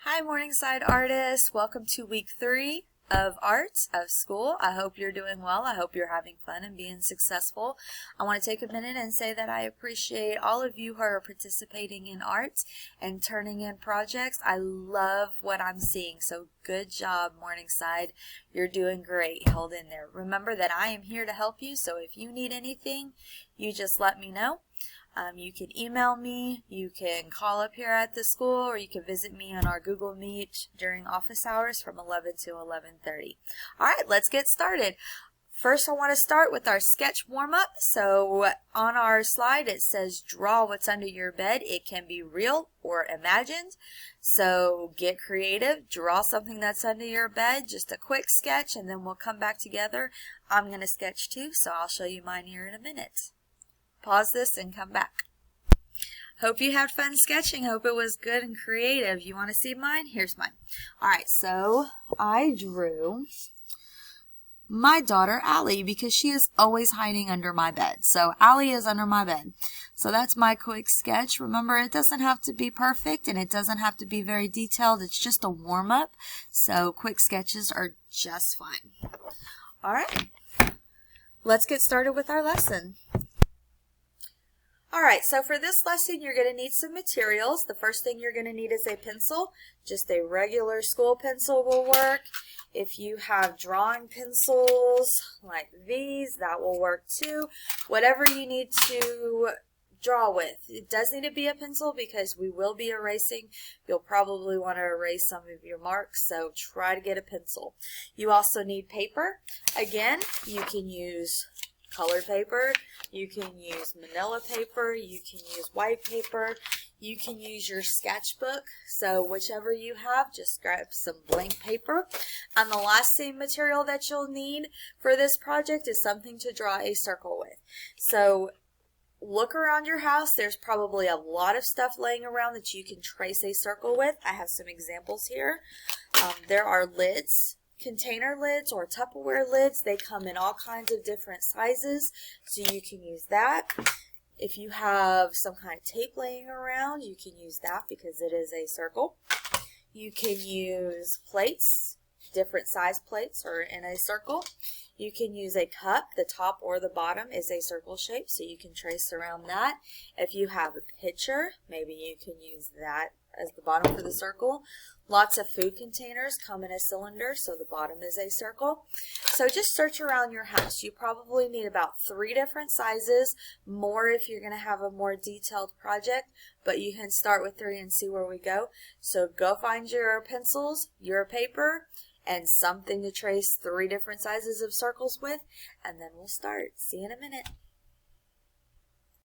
Hi Morningside artists, welcome to week 3 of arts of school. I hope you're doing well. I hope you're having fun and being successful. I want to take a minute and say that I appreciate all of you who are participating in arts and turning in projects. I love what I'm seeing, so good job Morningside. You're doing great. Hold in there. Remember that I am here to help you, so if you need anything, you just let me know. You can email me, you can call up here at the school, or you can visit me on our Google Meet during office hours from 11 to 11:30. Alright, let's get started. First I want to start with our sketch warm-up. So on our slide it says draw what's under your bed. It can be real or imagined. So get creative, draw something that's under your bed, just a quick sketch, and then we'll come back together. I'm going to sketch too, so I'll show you mine here in a minute. Pause this and come back. Hope you had fun sketching. Hope it was good and creative. You want to see mine? Here's mine. Alright, so I drew my daughter Allie because she is always hiding under my bed. So Allie is under my bed. So that's my quick sketch. Remember, it doesn't have to be perfect and it doesn't have to be very detailed. It's just a warm-up. So quick sketches are just fine. Alright, let's get started with our lesson. Alright, so for this lesson you're going to need some materials. The first thing you're going to need is a pencil. Just a regular school pencil will work. If you have drawing pencils like these, that will work too. Whatever you need to draw with. It does need to be a pencil because we will be erasing. You'll probably want to erase some of your marks, so try to get a pencil. You also need paper. Again, you can use colored paper, you can use manila paper, you can use white paper, you can use your sketchbook, so whichever you have, just grab some blank paper. And the last same material that you'll need for this project is something to draw a circle with. So look around your house. There's probably a lot of stuff laying around that you can trace a circle with. I have some examples here. There are lids. Container lids or Tupperware lids, they come in all kinds of different sizes, so you can use that. If you have some kind of tape laying around, you can use that because it is a circle. You can use plates, different size plates are in a circle. You can use a cup, the top or the bottom is a circle shape, so you can trace around that. If you have a pitcher, maybe you can use that as the bottom for the circle. Lots of food containers come in a cylinder, so the bottom is a circle. So just search around your house. You probably need about 3 different sizes, more if you're going to have a more detailed project, but you can start with 3 and see where we go. So go find your pencils, your paper, and something to trace 3 different sizes of circles with, and then we'll start. See you in a minute.